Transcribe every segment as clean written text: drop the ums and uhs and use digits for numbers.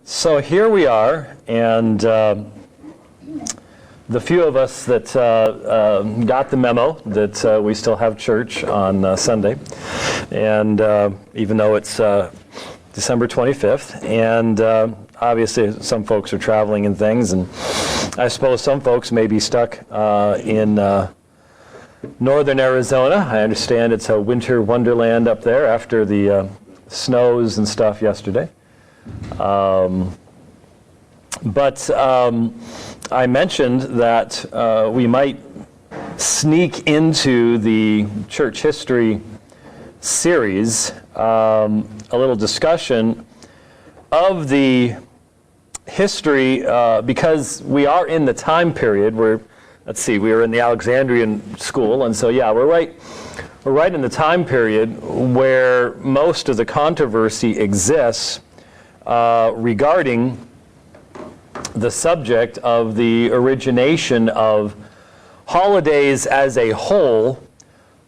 So here we are, and the few of us that got the memo that we still have church on Sunday, and even though it's December 25th, and obviously some folks are traveling and things, and I suppose some folks may be stuck in northern Arizona. I understand it's a winter wonderland up there after the snows and stuff yesterday. But I mentioned that we might sneak into the church history series a little discussion of the history because we are in the time period where, let's see, we were in the Alexandrian school, and so yeah, we're right in the time period where most of the controversy exists regarding the subject of the origination of holidays as a whole,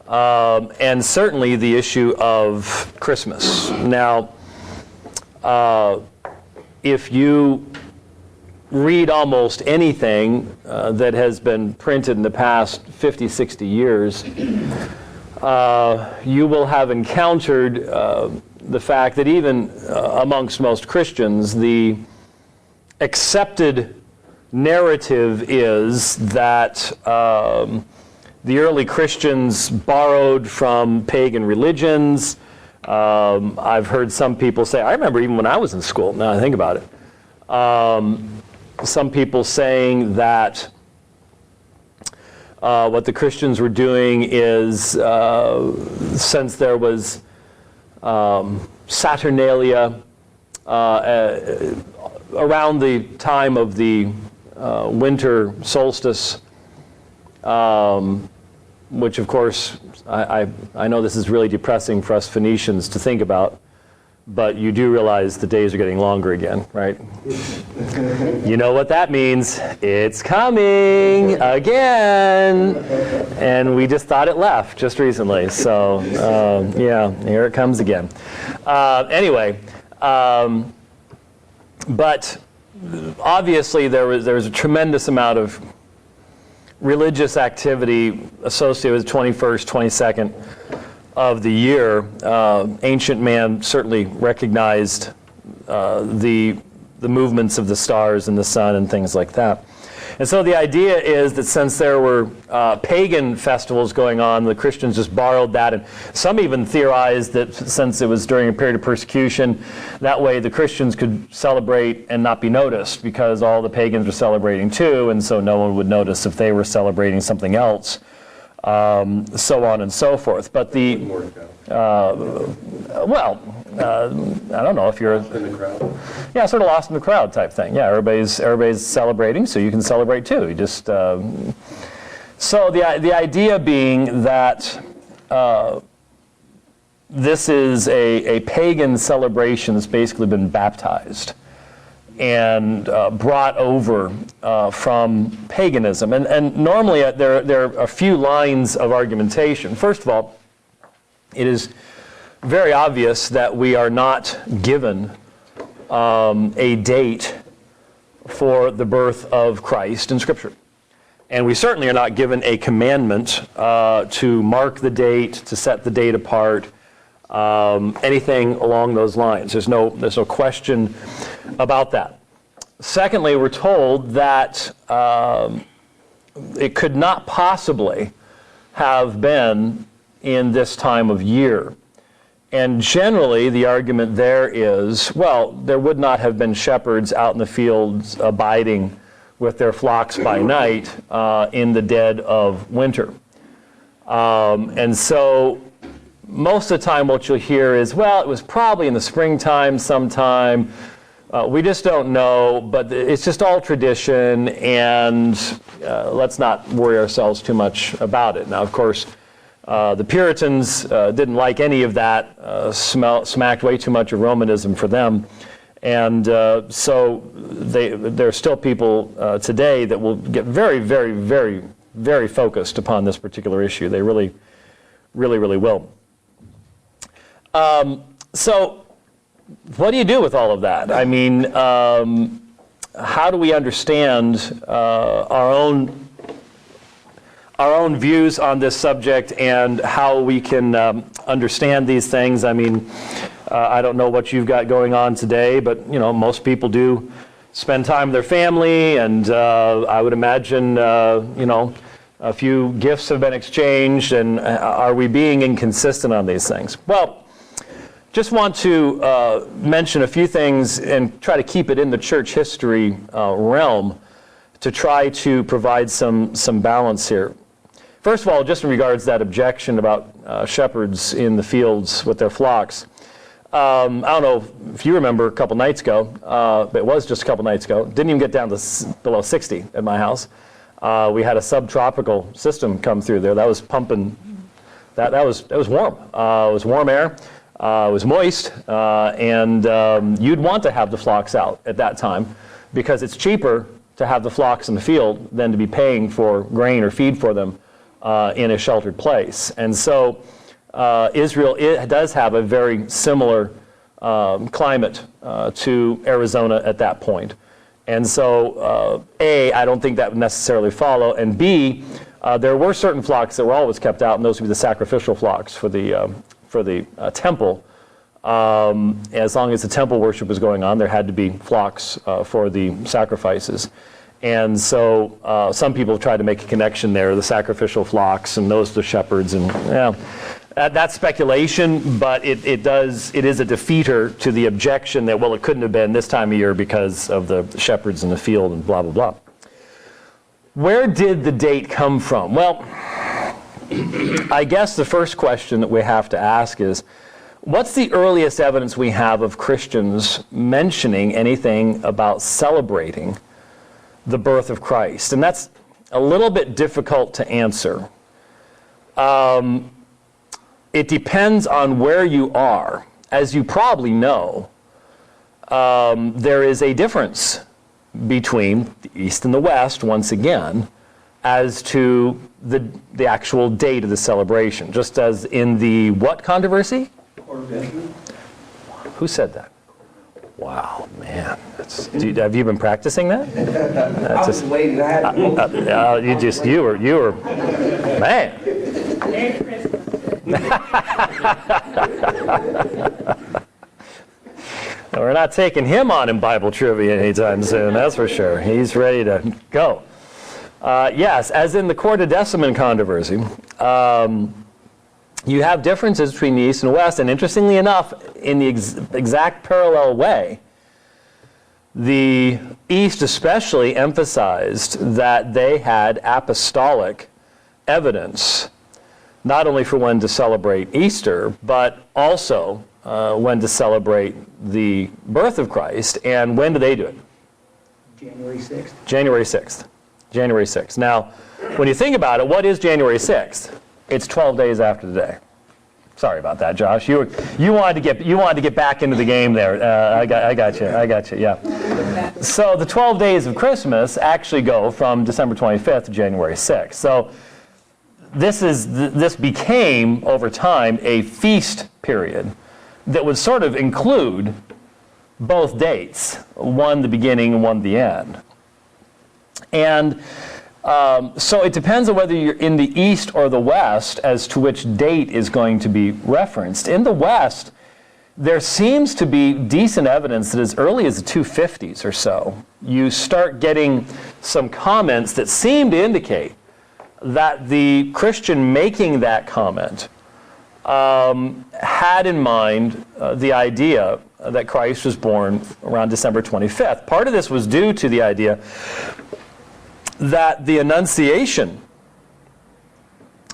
and certainly the issue of Christmas. Now, if you read almost anything that has been printed in the past 50, 60 years, you will have encountered the fact that even amongst most Christians, the accepted narrative is that the early Christians borrowed from pagan religions. I've heard some people say, I remember even when I was in school, now I think about it, some people saying that what the Christians were doing is, since there was Saturnalia around the time of the winter solstice, which of course I know this is really depressing for us Phoenicians to think about, but you do realize the days are getting longer again, right? You know what that means. It's coming again. And we just thought it left just recently. So, yeah, here it comes again. Anyway, but obviously there was a tremendous amount of religious activity associated with the 21st, 22nd of the year. Ancient man certainly recognized the movements of the stars and the sun and things like that. And so the idea is that since there were pagan festivals going on, the Christians just borrowed that, and some even theorized that since it was during a period of persecution, that way the Christians could celebrate and not be noticed because all the pagans were celebrating too, and so no one would notice if they were celebrating something else. So on and so forth. But the I don't know if you're lost in the crowd. Yeah, sort of lost in the crowd type thing. Yeah, everybody's celebrating, so you can celebrate too. You just so the idea being that this is a pagan celebration that's basically been baptized and brought over from paganism. And normally there are a few lines of argumentation. First of all, it is very obvious that we are not given a date for the birth of Christ in Scripture. And we certainly are not given a commandment to mark the date, to set the date apart, anything along those lines. There's no question about that. Secondly, we're told that it could not possibly have been in this time of year. And generally, the argument there is, well, there would not have been shepherds out in the fields abiding with their flocks by night in the dead of winter. And so most of the time what you'll hear is, well, it was probably in the springtime sometime. We just don't know, but it's just all tradition, and let's not worry ourselves too much about it. Now, of course, the Puritans didn't like any of that, smacked way too much of Romanism for them, and so there are still people today that will get very, very, very, very focused upon this particular issue. They really, really, really will. So what do you do with all of that? I mean, how do we understand our own views on this subject and how we can understand these things? I mean, I don't know what you've got going on today, but most people do spend time with their family, and I would imagine a few gifts have been exchanged, and are we being inconsistent on these things? Well, just want to mention a few things and try to keep it in the church history realm to try to provide some balance here. First of all, just in regards to that objection about shepherds in the fields with their flocks, I don't know if you remember a couple nights ago, but it was just a couple nights ago, didn't even get down to below 60 at my house. We had a subtropical system come through there that was pumping, it was warm. It was warm air, it was moist, and you'd want to have the flocks out at that time because it's cheaper to have the flocks in the field than to be paying for grain or feed for them in a sheltered place. And so Israel does have a very similar climate to Arizona at that point. And so, A, I don't think that would necessarily follow, and B, there were certain flocks that were always kept out, and those would be the sacrificial flocks for the temple. As long as the temple worship was going on, there had to be flocks for the sacrifices. And so some people try to make a connection there, the sacrificial flocks and those the shepherds, and that's speculation, but it is a defeater to the objection that, well, it couldn't have been this time of year because of the shepherds in the field and blah, blah, blah. Where did the date come from? Well, I guess the first question that we have to ask is, what's the earliest evidence we have of Christians mentioning anything about celebrating the birth of Christ? And that's a little bit difficult to answer. It depends on where you are. As you probably know, there is a difference between the East and the West, once again, as to the actual date of the celebration. Just as in the what controversy? Who said that? Wow, man. Have you been practicing that? I was waiting. I had you were, man. Merry Christmas. We're not taking him on in Bible trivia anytime soon, that's for sure. He's ready to go. Yes, as in the Quartodeciman controversy, you have differences between the East and West, and interestingly enough, in the exact parallel way, the East especially emphasized that they had apostolic evidence, not only for when to celebrate Easter, but also when to celebrate the birth of Christ. And when do they do it? January 6th. January 6th. January 6th. Now, when you think about it, what is January 6th? It's 12 days after today. Sorry about that, Josh. You wanted to get back into the game there. I got you. Yeah. So the 12 days of Christmas actually go from December 25th to January 6th. So this became over time a feast period that would sort of include both dates, one the beginning and one the end. And so it depends on whether you're in the East or the West as to which date is going to be referenced. In the West, there seems to be decent evidence that as early as the 250s or so, you start getting some comments that seem to indicate that the Christian making that comment had in mind the idea that Christ was born around December 25th. Part of this was due to the idea that the Annunciation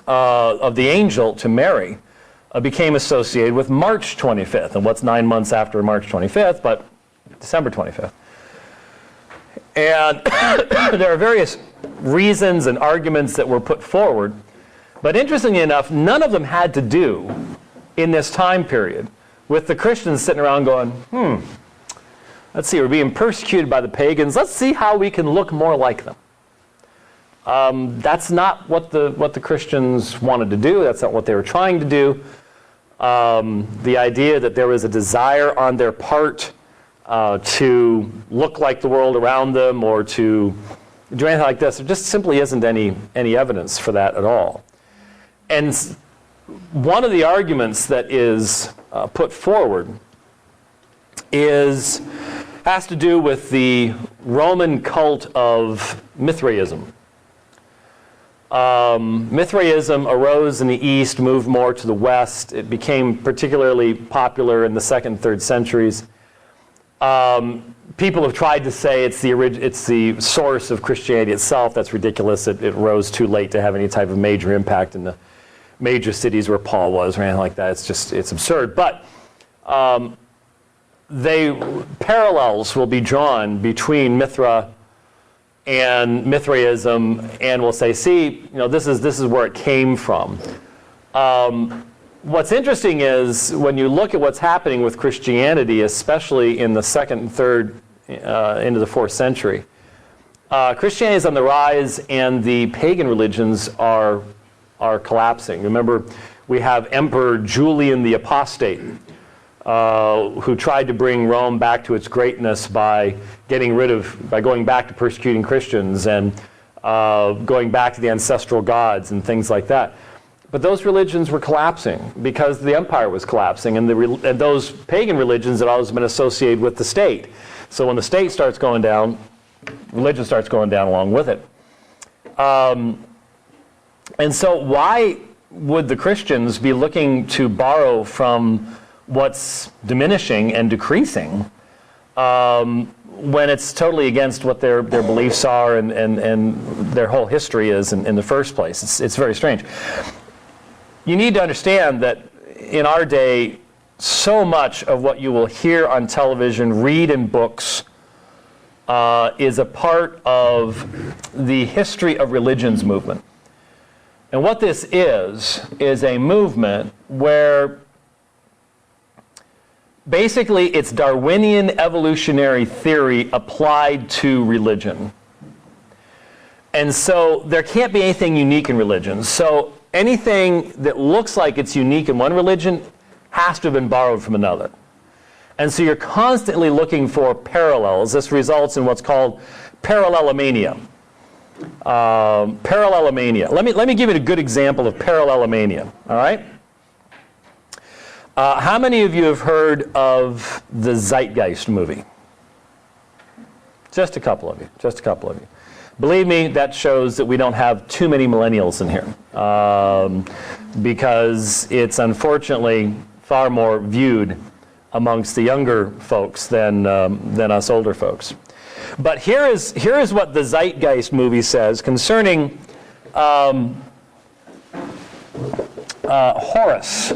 of the angel to Mary became associated with March 25th. And what's 9 months after March 25th, but December 25th. And there are various reasons and arguments that were put forward. But interestingly enough, none of them had to do in this time period with the Christians sitting around going, let's see, we're being persecuted by the pagans. Let's see how we can look more like them. That's not what the Christians wanted to do. That's not what they were trying to do. The idea that there was a desire on their part to look like the world around them or to do anything like this, there just simply isn't any evidence for that at all. And one of the arguments that is put forward has to do with the Roman cult of Mithraism. Mithraism arose in the East, moved more to the West. It became particularly popular in the 2nd and 3rd centuries. People have tried to say it's the source of Christianity itself. That's ridiculous. It rose too late to have any type of major impact in the major cities where Paul was or anything like that. It's absurd. But parallels will be drawn between Mithra and Mithraism, and we'll say, see, this is where it came from. What's interesting is when you look at what's happening with Christianity, especially in the 2nd and 3rd into the 4th century, Christianity is on the rise, and the pagan religions are collapsing. Remember, we have Emperor Julian the Apostate, who tried to bring Rome back to its greatness by going back to persecuting Christians and going back to the ancestral gods and things like that. But those religions were collapsing because the empire was collapsing, and those pagan religions had always been associated with the state. So when the state starts going down, religion starts going down along with it. And so why would the Christians be looking to borrow from what's diminishing and decreasing when it's totally against what their beliefs are and their whole history is in the first place? It's very strange. You need to understand that in our day, so much of what you will hear on television, read in books, is a part of the history of religions movement. And what this is a movement where basically it's Darwinian evolutionary theory applied to religion. And so there can't be anything unique in religion. So anything that looks like it's unique in one religion has to have been borrowed from another. And so you're constantly looking for parallels. This results in what's called parallelomania. Parallelomania. Let me give you a good example of parallelomania. All right? How many of you have heard of the Zeitgeist movie? Just a couple of you. Just a couple of you. Believe me, that shows that we don't have too many millennials in here, because it's unfortunately far more viewed amongst the younger folks than us older folks. But here is what the Zeitgeist movie says concerning Horus.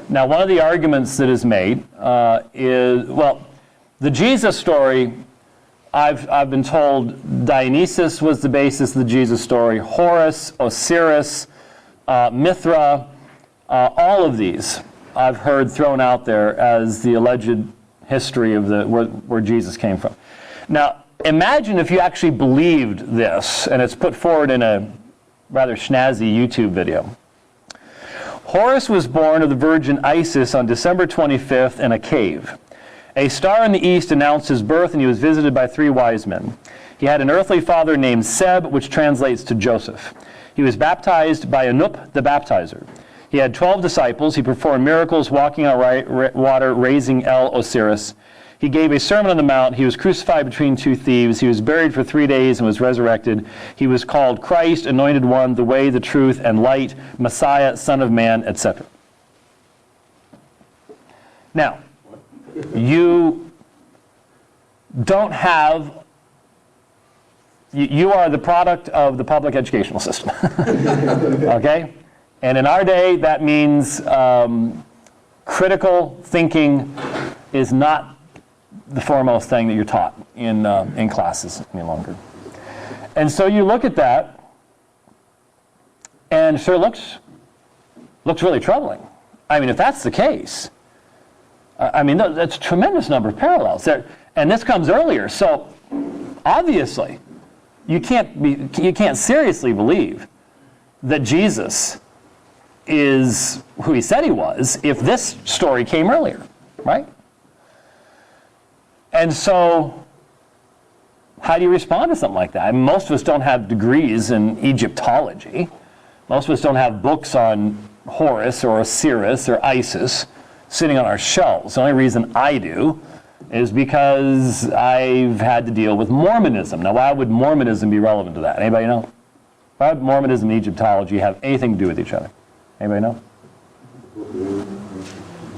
Now, one of the arguments that is made is, well, the Jesus story, I've been told Dionysus was the basis of the Jesus story, Horus, Osiris, Mithra, all of these I've heard thrown out there as the alleged history of where Jesus came from. Now, imagine if you actually believed this, and it's put forward in a rather snazzy YouTube video. Horus was born of the virgin Isis on December 25th in a cave. A star in the east announced his birth, and he was visited by 3 wise men. He had an earthly father named Seb, which translates to Joseph. He was baptized by Anup the baptizer. He had 12 disciples. He performed miracles, walking on water, raising El Osiris. He gave a sermon on the mount. He was crucified between 2 thieves. He was buried for 3 days and was resurrected. He was called Christ, Anointed One, the Way, the Truth, and Light, Messiah, Son of Man, etc. Now, you don't have, you are the product of the public educational system. Okay? And in our day, that means critical thinking is not the foremost thing that you're taught in classes any longer. And so you look at that, and it sure looks really troubling. I mean, if that's the case, I mean, that's a tremendous number of parallels there, and this comes earlier. So obviously, you can't seriously believe that Jesus is who he said he was if this story came earlier, right? And so, how do you respond to something like that? I mean, most of us don't have degrees in Egyptology. Most of us don't have books on Horus or Osiris or Isis sitting on our shelves. The only reason I do is because I've had to deal with Mormonism. Now, why would Mormonism be relevant to that? Anybody know? Why would Mormonism and Egyptology have anything to do with each other? Anybody know?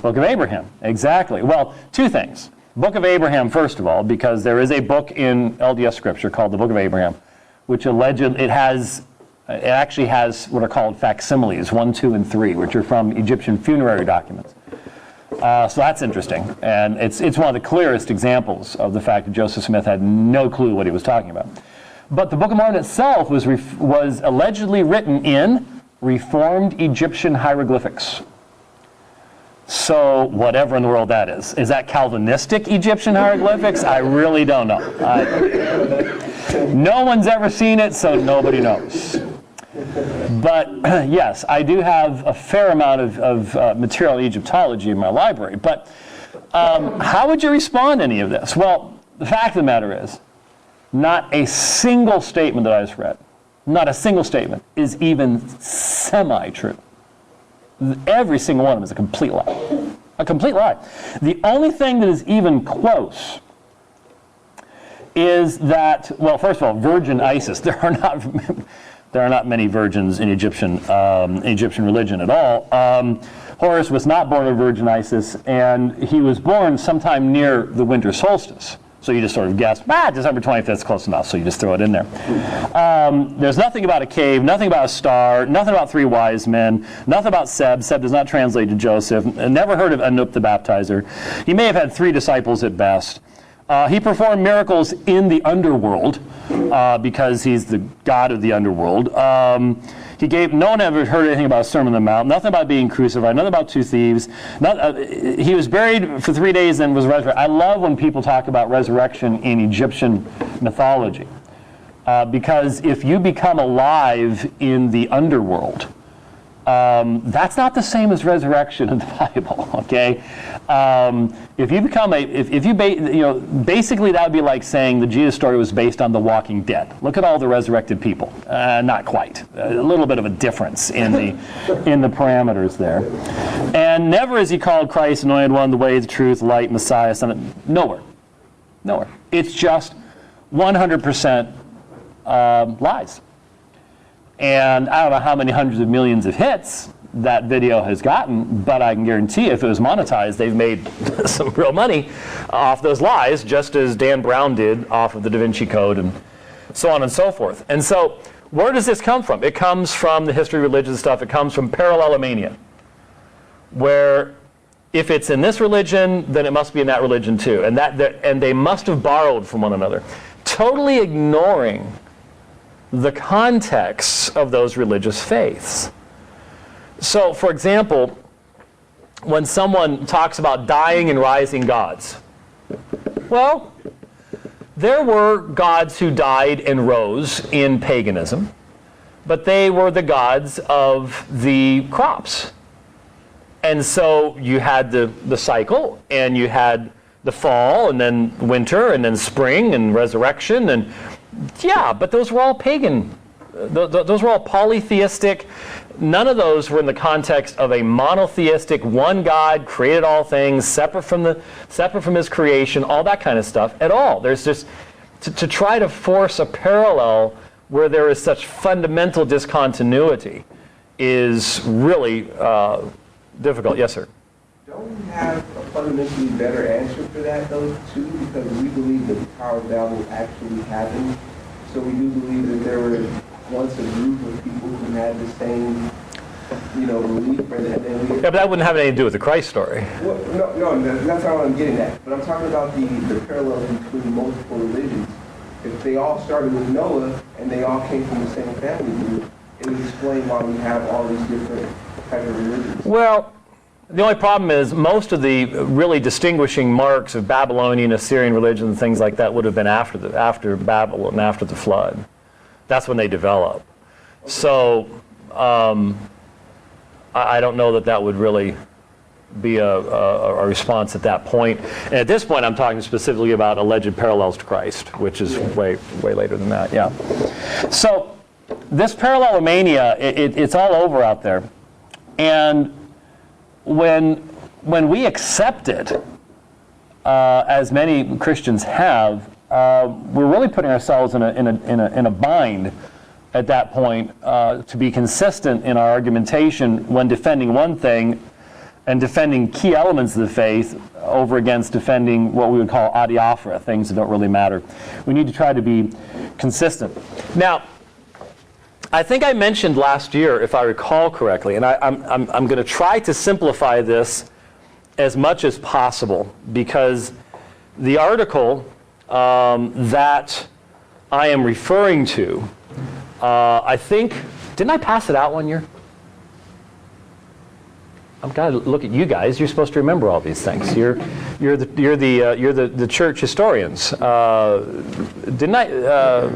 Book of Abraham, exactly. Well, two things. Book of Abraham, first of all, because there is a book in LDS Scripture called the Book of Abraham, which it actually has what are called facsimiles, 1, 2, and 3, which are from Egyptian funerary documents. So that's interesting, and it's one of the clearest examples of the fact that Joseph Smith had no clue what he was talking about. But the Book of Mormon itself was allegedly written in Reformed Egyptian hieroglyphics. So whatever in the world that is. Is that Calvinistic Egyptian hieroglyphics? I really don't know. No one's ever seen it, so nobody knows. But yes, I do have a fair amount of material in Egyptology in my library. But how would you respond to any of this? Well, the fact of the matter is, not a single statement that I just read, not a single statement, is even semi-true. Every single one of them is a complete lie. A complete lie. The only thing that is even close is that, well, first of all, Virgin Isis. There are not many virgins in Egyptian religion at all. Horus was not born of Virgin Isis, and he was born sometime near the winter solstice. So you just sort of guess, December 25th is close enough, so you just throw it in there. There's nothing about a cave, nothing about a star, nothing about 3 wise men, nothing about Seb. Seb does not translate to Joseph. Never heard of Anup the baptizer. He may have had 3 disciples at best. He performed miracles in the underworld because he's the god of the underworld. No one ever heard anything about a Sermon on the Mount, nothing about being crucified, nothing about 2 thieves. He was buried for 3 days and was resurrected. I love when people talk about resurrection in Egyptian mythology because if you become alive in the underworld, that's not the same as resurrection in the Bible, okay? If you become basically that would be like saying the Jesus story was based on The Walking Dead. Look at all the resurrected people. Not quite. A little bit of a difference in the parameters there. And never is he called Christ, Anointed One, the way, the truth, light, Messiah, Son. Nowhere. It's just 100% lies. And I don't know how many hundreds of millions of hits that video has gotten, but I can guarantee if it was monetized, they've made some real money off those lies, just as Dan Brown did off of the Da Vinci Code and so on and so forth. And so where does this come from? It comes from the history of religion stuff. It comes from parallelomania, where if it's in this religion, then it must be in that religion too. And they must have borrowed from one another, totally ignoring the context of those religious faiths. So, for example, when someone talks about dying and rising gods, well, there were gods who died and rose in paganism, but they were the gods of the crops. And so you had the cycle, and you had the fall, and then winter, and then spring, and resurrection, and yeah, but those were all pagan. Those were all polytheistic. None of those were in the context of a monotheistic, one God created all things, separate from his creation, all that kind of stuff at all. There's just to try to force a parallel where there is such fundamental discontinuity is really difficult. Yes, sir. Don't we have a fundamentally better answer for that, though, too? Because we believe that the Tower of Babel actually happened. So we do believe that there were once a group of people who had the same, belief. And then yeah, but that wouldn't have anything to do with the Christ story. Well, no, that's not what I'm getting at. But I'm talking about the parallels between multiple religions. If they all started with Noah and they all came from the same family group, it would explain why we have all these different types of religions. Well, the only problem is most of the really distinguishing marks of Babylonian, Assyrian religion and things like that would have been after Babel and after the flood. That's when they develop. So I don't know that would really be a response at that point. And at this point, I'm talking specifically about alleged parallels to Christ, which is way later than that. Yeah. So this parallelomania, it's all over out there, and when we accept it, as many Christians have, we're really putting ourselves in a bind at that point to be consistent in our argumentation when defending one thing and defending key elements of the faith over against defending what we would call adiaphora, things that don't really matter. We need to try to be consistent. Now, I think I mentioned last year, if I recall correctly, and I'm going to try to simplify this as much as possible, because the article that I am referring to, I think, didn't I pass it out one year? I've got to look at you guys. You're supposed to remember all these things. You're the church historians. Didn't I,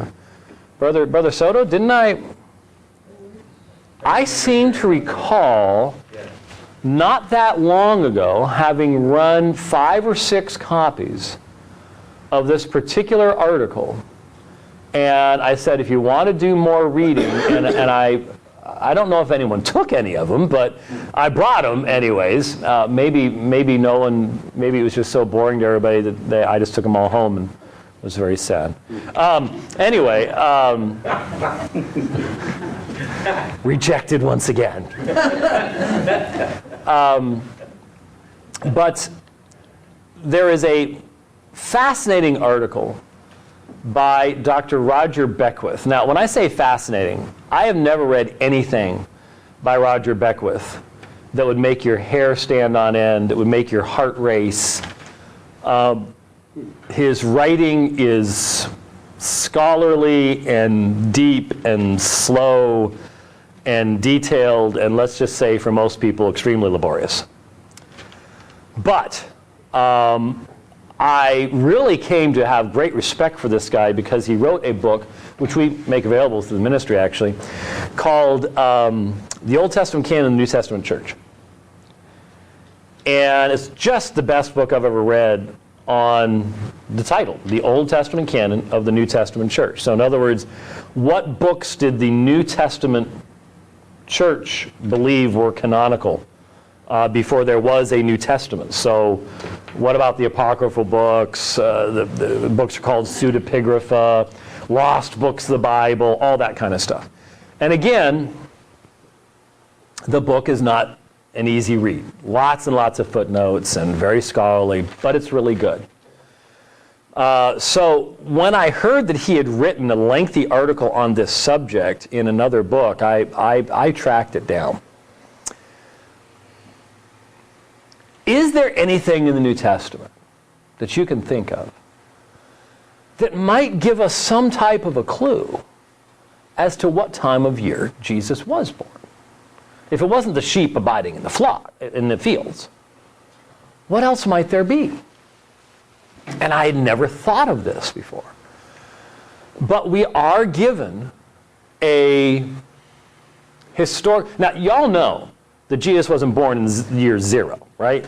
Brother Soto? Didn't I? I seem to recall not that long ago having run 5 or 6 copies of this particular article, and I said, if you want to do more reading, and I don't know if anyone took any of them, but I brought them anyways. Maybe no one, maybe it was just so boring to everybody that I just took them all home and was very sad. Anyway, rejected once again. But there is a fascinating article by Dr. Roger Beckwith. Now, when I say fascinating, I have never read anything by Roger Beckwith that would make your hair stand on end, that would make your heart race. His writing is scholarly and deep and slow and detailed, and let's just say for most people extremely laborious. But I really came to have great respect for this guy because he wrote a book, which we make available through the ministry actually, called The Old Testament Canon of the New Testament Church. And it's just the best book I've ever read on the title, The Old Testament Canon of the New Testament Church. So in other words, what books did the New Testament Church believe were canonical before there was a New Testament? So what about the apocryphal books? The books are called pseudepigrapha, lost books of the Bible, all that kind of stuff. And again, the book is not an easy read. Lots and lots of footnotes and very scholarly, but it's really good. So when I heard that he had written a lengthy article on this subject in another book, I tracked it down. Is there anything in the New Testament that you can think of that might give us some type of a clue as to what time of year Jesus was born? If it wasn't the sheep abiding in the flock, in the fields, what else might there be? And I had never thought of this before. But we are given a historic... Now, y'all know that Jesus wasn't born in year 0, right?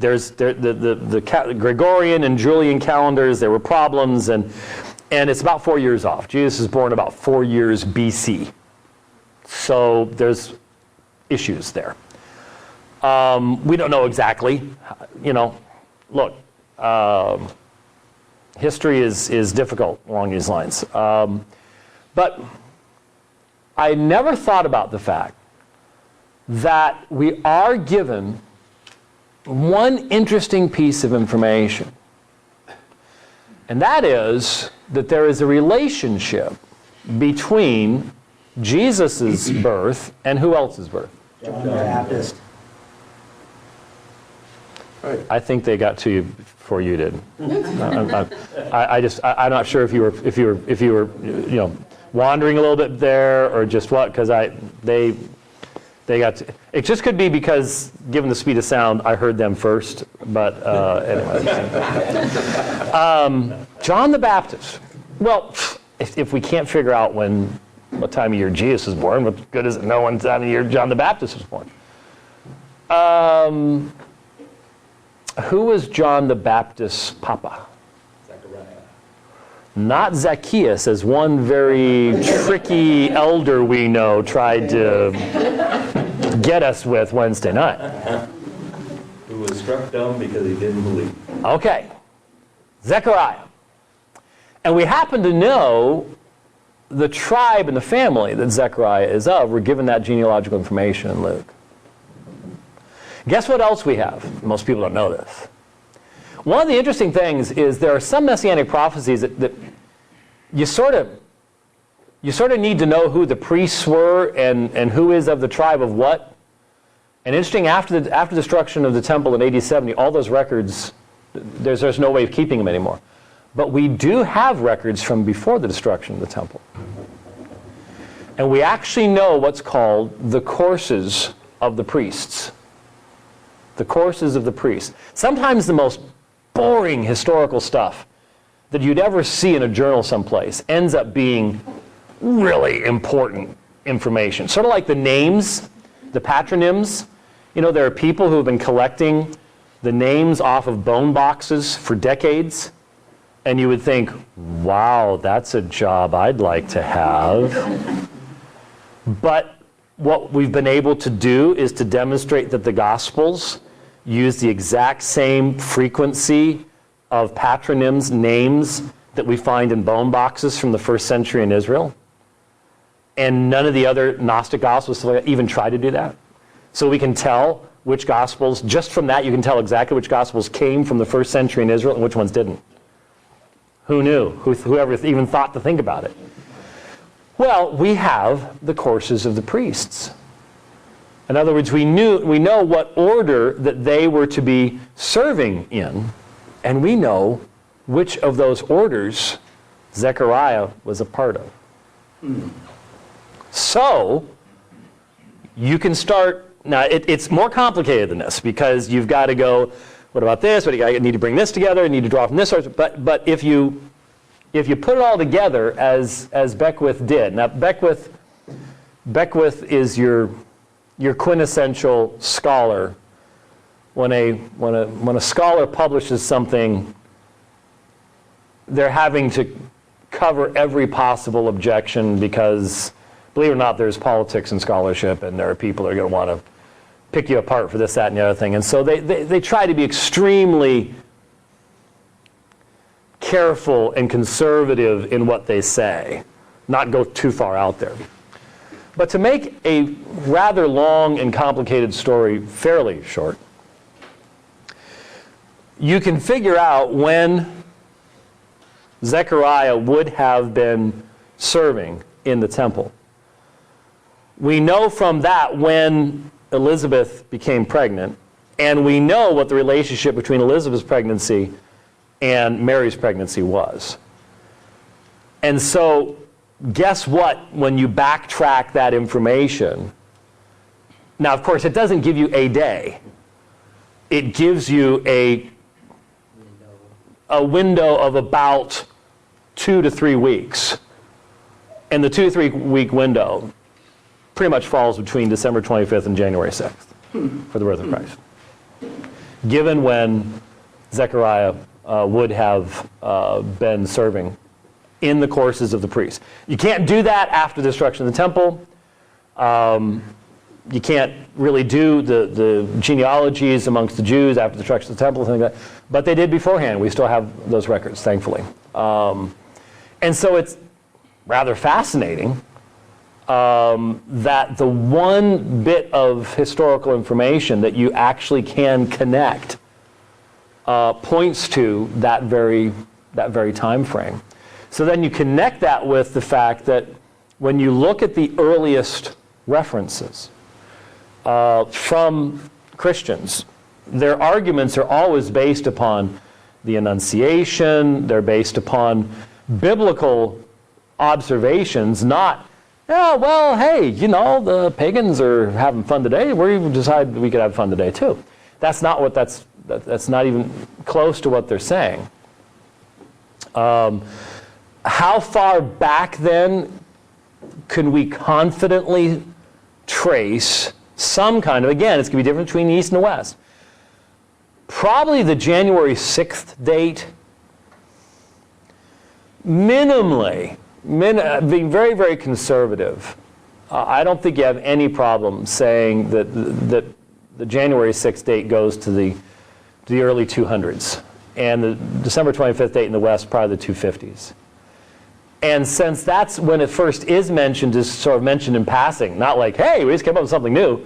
There's the Gregorian and Julian calendars, there were problems, and it's about 4 years off. Jesus is born about 4 years BC. So there's issues there. We don't know exactly. Look, history is difficult along these lines. But I never thought about the fact that we are given one interesting piece of information. And that is that there is a relationship between Jesus' birth and who else's birth? John the Baptist. Right. I think they got to you before you did. I'm not sure if you were wandering a little bit there or just what, because they got to, it just could be because given the speed of sound I heard them first, but anyway. John the Baptist. Well, if we can't figure out what time of year Jesus was born, what good is it know when time of year John the Baptist was born? Who was John the Baptist's papa? Zechariah. Not Zacchaeus, as one very tricky elder we know tried to get us with Wednesday night. Who was struck dumb because he didn't believe. Okay, Zechariah. And we happen to know the tribe and the family that Zechariah is of. We're given that genealogical information in Luke. Guess what else we have? Most people don't know this. One of the interesting things is there are some messianic prophecies that you sort of need to know who the priests were and who is of the tribe of what. And interesting, after the destruction of the temple in AD 70, all those records, there's no way of keeping them anymore. But we do have records from before the destruction of the temple. And we actually know what's called the courses of the priests. The courses of the priests. Sometimes the most boring historical stuff that you'd ever see in a journal someplace ends up being really important information. Sort of like the names, the patronyms. You know, there are people who have been collecting the names off of bone boxes for decades. And you would think, wow, that's a job I'd like to have. But what we've been able to do is to demonstrate that the Gospels use the exact same frequency of patronyms, names, that we find in bone boxes from the first century in Israel. And none of the other Gnostic Gospels even try to do that. So we can tell which Gospels, just from that you can tell exactly which Gospels came from the first century in Israel and which ones didn't. Who knew? Whoever even thought to think about it? Well, we have the courses of the priests. In other words, we know what order that they were to be serving in, and we know which of those orders Zechariah was a part of. So, you can start, now it's more complicated than this, because you've got to go, what about this? What do you need to bring this together? Need to draw from this source. But if you put it all together as Beckwith did. Now Beckwith is your quintessential scholar. When a scholar publishes something, they're having to cover every possible objection because, believe it or not, there's politics in scholarship, and there are people that are going to want to pick you apart for this, that, and the other thing. And so they try to be extremely careful and conservative in what they say, not go too far out there. But to make a rather long and complicated story fairly short, you can figure out when Zechariah would have been serving in the temple. We know from that when Elizabeth became pregnant, and we know what the relationship between Elizabeth's pregnancy and Mary's pregnancy was. And so, guess what, when you backtrack that information? Now, of course, it doesn't give you a day. It gives you a window of about 2 to 3 weeks. And the 2 to 3 week window pretty much falls between December 25th and January 6th for the birth of Christ, given when Zechariah would have been serving in the courses of the priests. You can't do that after the destruction of the temple. You can't really do the genealogies amongst the Jews after the destruction of the temple, things like that. But they did beforehand. We still have those records, thankfully. And so it's rather fascinating that the one bit of historical information that you actually can connect points to that very time frame. So then you connect that with the fact that when you look at the earliest references from Christians, their arguments are always based upon the Annunciation. They're based upon biblical observations, not, yeah, well, hey, you know, the pagans are having fun today. We decided we could have fun today too. That's not what that's not even close to what they're saying. How far back then can we confidently trace some kind of, again, it's going to be different between the East and the West. Probably the January 6th date, minimally, being very, very conservative, I don't think you have any problem saying that the January 6th date goes to the early 200s, and the December 25th date in the West, probably the 250s. And since that's when it first is mentioned, is sort of mentioned in passing, not like, hey, we just came up with something new,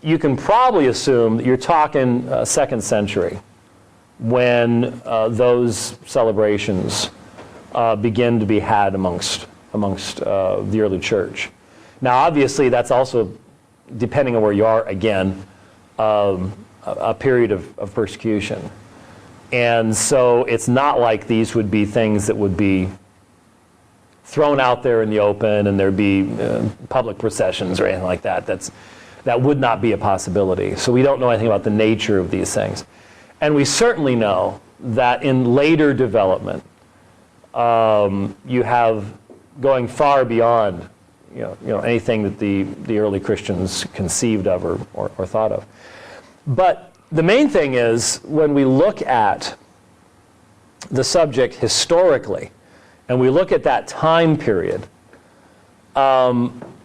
you can probably assume that you're talking 2nd century when those celebrations begin to be had amongst the early church. Now, obviously, that's also, depending on where you are, again, a period of persecution. And so it's not like these would be things that would be thrown out there in the open and there'd be public processions or anything like that. That would not be a possibility. So we don't know anything about the nature of these things. And we certainly know that in later development, you have going far beyond anything that the early Christians conceived of or thought of. But the main thing is, when we look at the subject historically, and we look at that time period,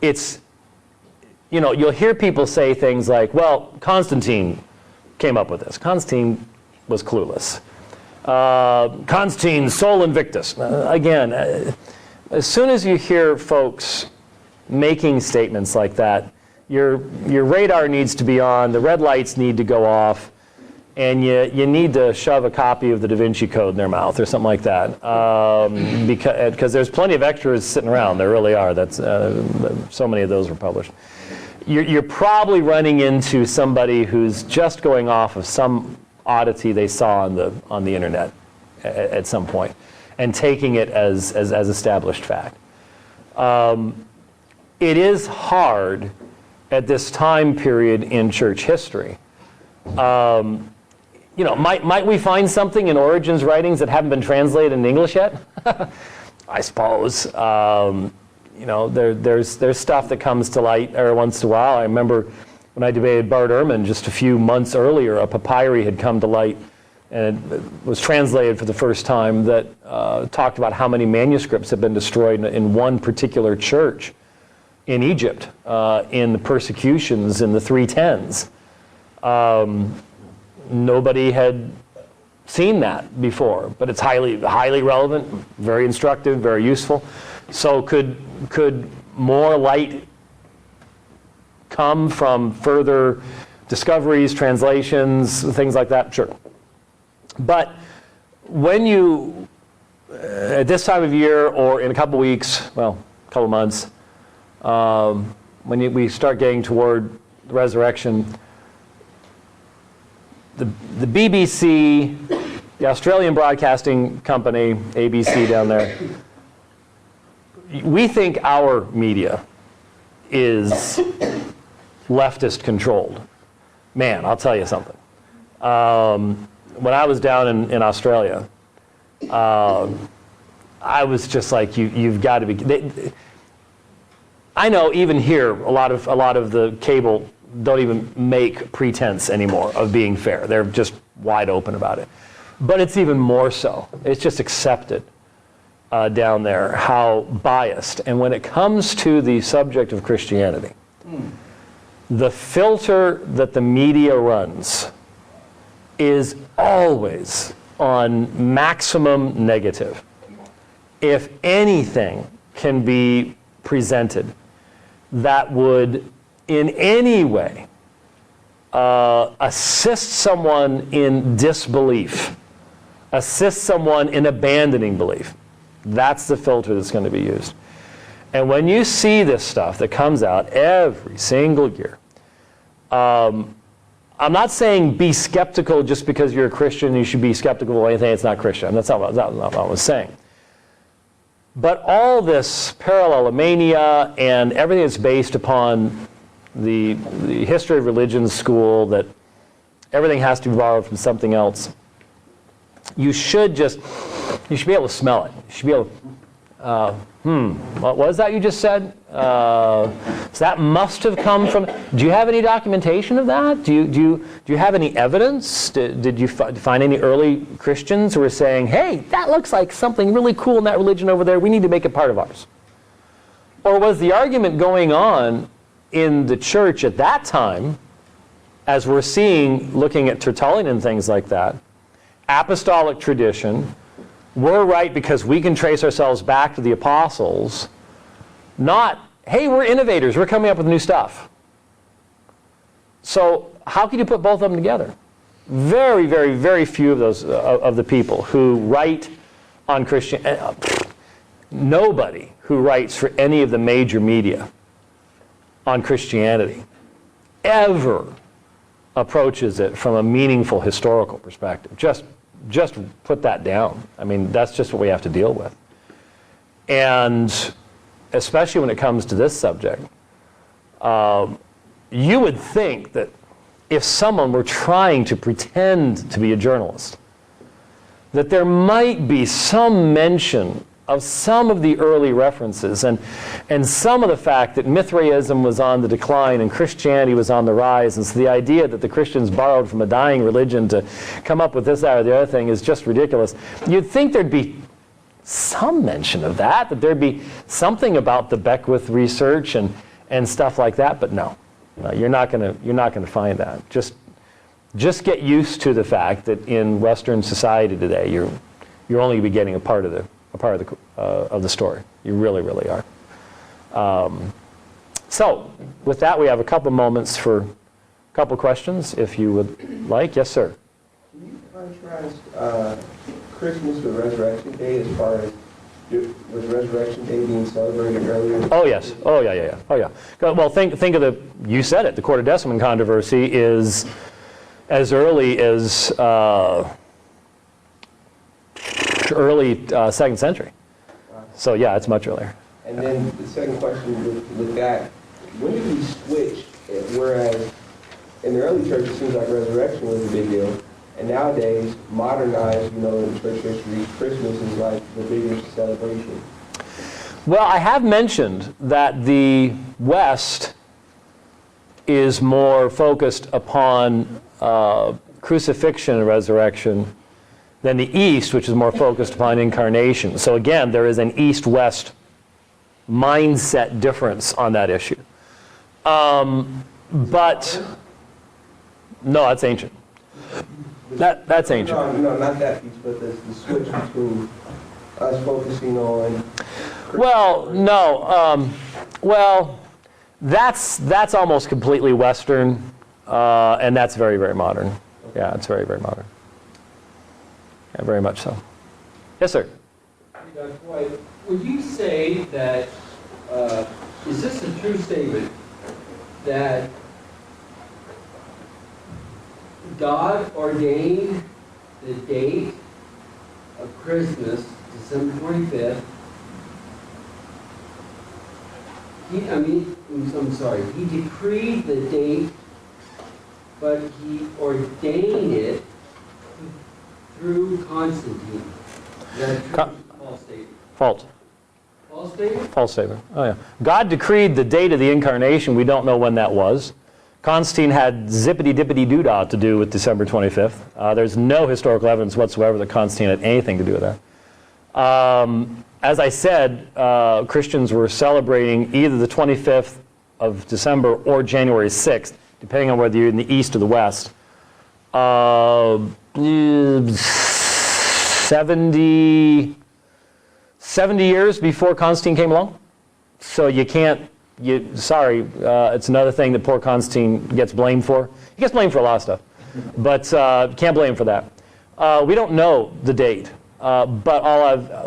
it's, you'll hear people say things like, well, Constantine came up with this. Constantine was clueless. Constantine, Sol Invictus. Again, as soon as you hear folks making statements like that, your radar needs to be on, the red lights need to go off, and you need to shove a copy of the Da Vinci Code in their mouth or something like that, because there's plenty of extras sitting around. There really are. That's so many of those were published. You're probably running into somebody who's just going off of some oddity they saw on the internet at some point and taking it as established fact. It is hard at this time period in church history. Might we find something in Origen's writings that haven't been translated in English yet? I suppose. There's stuff that comes to light every once in a while. I remember when I debated Bart Ehrman just a few months earlier, a papyri had come to light and it was translated for the first time that talked about how many manuscripts had been destroyed in one particular church in Egypt in the persecutions in the 310s. Nobody had seen that before, but it's highly relevant, very instructive, very useful. So could more light come from further discoveries, translations, things like that? Sure. But when you, at this time of year or in a couple weeks, well, a couple months, when we start getting toward the resurrection, the BBC, the Australian Broadcasting Company, ABC down there, we think our media is leftist controlled. Man, I'll tell you something. When I was down in Australia, I was just like, you've got to be. I know even here, a lot of the cable don't even make pretense anymore of being fair. They're just wide open about it. But it's even more so. It's just accepted down there how biased. And when it comes to the subject of Christianity, the filter that the media runs is always on maximum negative. If anything can be presented that would in any way assist someone in disbelief, assist someone in abandoning belief, that's the filter that's going to be used. And when you see this stuff that comes out every single year, I'm not saying be skeptical just because you're a Christian, you should be skeptical of anything that's not Christian. That's not what I was saying. But all this parallelomania and everything that's based upon the history of religion school, that everything has to be borrowed from something else, you should be able to smell it. You should be able to What was that you just said? So that must have come from... Do you have any documentation of that? Do you have any evidence? Did you find any early Christians who were saying, hey, that looks like something really cool in that religion over there. We need to make it part of ours? Or was the argument going on in the church at that time, as we're seeing, looking at Tertullian and things like that, apostolic tradition, we're right because we can trace ourselves back to the apostles, not, hey, we're innovators, we're coming up with new stuff. So how can you put both of them together? Very, very, very few of those of the people who write on Christian, nobody who writes for any of the major media on Christianity ever approaches it from a meaningful historical perspective. Just put that down. I mean, that's just what we have to deal with. And especially when it comes to this subject, you would think that if someone were trying to pretend to be a journalist, that there might be some mention of some of the early references and some of the fact that Mithraism was on the decline and Christianity was on the rise. And so the idea that the Christians borrowed from a dying religion to come up with this, that, or the other thing is just ridiculous. You'd think there'd be some mention of that there'd be something about the Beckwith research and stuff like that, but no, you're not gonna find that. Just get used to the fact that in Western society today, you're only getting a part of the story. You really, really are. So, with that, we have a couple moments for a couple questions, if you would like. Yes, sir. Can you contrast Christmas with Resurrection Day as far as with Resurrection Day being celebrated earlier? Oh, yes. Oh, yeah. Oh, yeah. Well, think of you said it, the Quartodeciman controversy is as early as early 2nd century. So yeah, it's much earlier. And then the second question with that, when did we switch, whereas in the early church it seems like resurrection was a big deal, and nowadays, modernized, in church history, Christmas is like the biggest celebration? Well, I have mentioned that the West is more focused upon crucifixion and resurrection than the East, which is more focused upon incarnation. So again, there is an East-West mindset difference on that issue. But no, that's ancient. That's ancient. No, not that piece, but the switch between us focusing on... Well, no. That's almost completely Western, and that's very, very modern. Yeah, it's very, very modern. Yeah, very much so. Yes, sir. Hey, Dr. White, would you say that, is this a true statement, that God ordained the date of Christmas, December 25th, he decreed the date, but he ordained it through Constantine. Is that a false statement? False. False statement? False statement. Oh, yeah. God decreed the date of the incarnation. We don't know when that was. Constantine had zippity-dippity-doo-dah to do with December 25th. There's no historical evidence whatsoever that Constantine had anything to do with that. As I said, Christians were celebrating either the 25th of December or January 6th, depending on whether you're in the East or the West. 70 years before Constantine came along. So you can't, it's another thing that poor Constantine gets blamed for. He gets blamed for a lot of stuff, but can't blame him for that. We don't know the date, but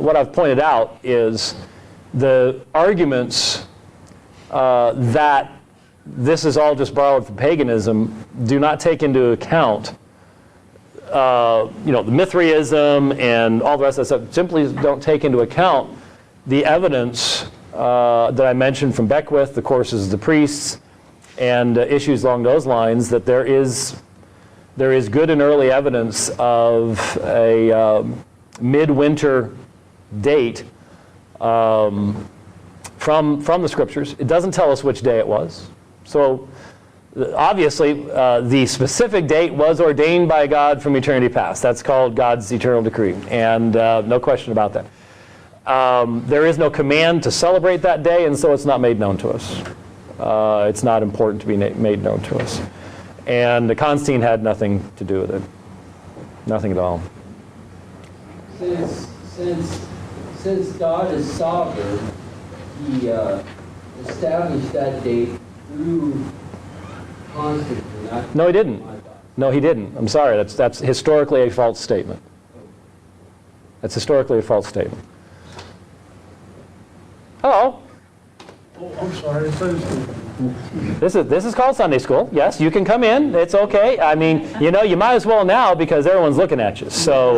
what I've pointed out is the arguments that this is all just borrowed from paganism do not take into account the Mithraism and all the rest of that stuff. Simply don't take into account the evidence that I mentioned from Beckwith, the courses of the priests, and issues along those lines, that there is good and early evidence of a midwinter date from the Scriptures. It doesn't tell us which day it was. So obviously, the specific date was ordained by God from eternity past. That's called God's eternal decree, and no question about that. There is no command to celebrate that day, and so it's not made known to us. It's not important to be made known to us. And Constantine had nothing to do with it. Nothing at all. Since God is sovereign, He established that date through Constantine. No, he didn't. No, he didn't. I'm sorry. That's historically a false statement. That's historically a false statement. Hello. Oh, I'm sorry. This is called Sunday school. Yes, you can come in. It's okay. I mean, you might as well now because everyone's looking at you. So,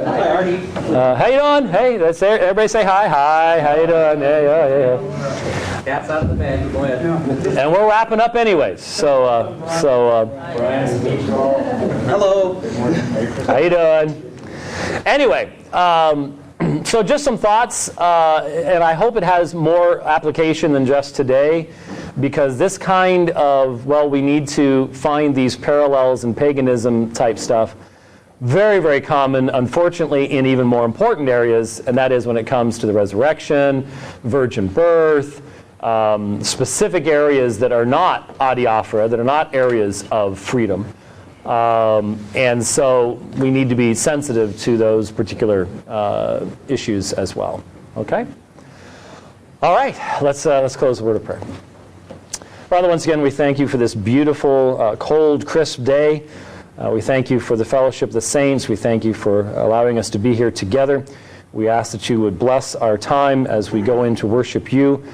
Hi, Artie. how you doing? Hey, everybody say hi. Hi. How you doing? Yeah. Cat's out of the bag. Go ahead. And we're wrapping up anyways. So, Hello. how you doing? Anyway, so just some thoughts, and I hope it has more application than just today, because this kind of, we need to find these parallels in paganism type stuff, very, very common, unfortunately, in even more important areas, and that is when it comes to the resurrection, virgin birth, specific areas that are not adiaphora, that are not areas of freedom. And so we need to be sensitive to those particular issues as well. Okay? All right, let's close the word of prayer. Father, once again, we thank you for this beautiful, cold, crisp day. We thank you for the fellowship of the saints. We thank you for allowing us to be here together. We ask that you would bless our time as we go in to worship you.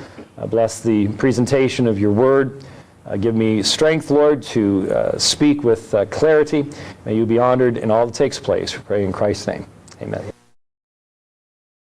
Bless the presentation of your word. Give me strength, Lord, to speak with clarity. May you be honored in all that takes place. We pray in Christ's name. Amen.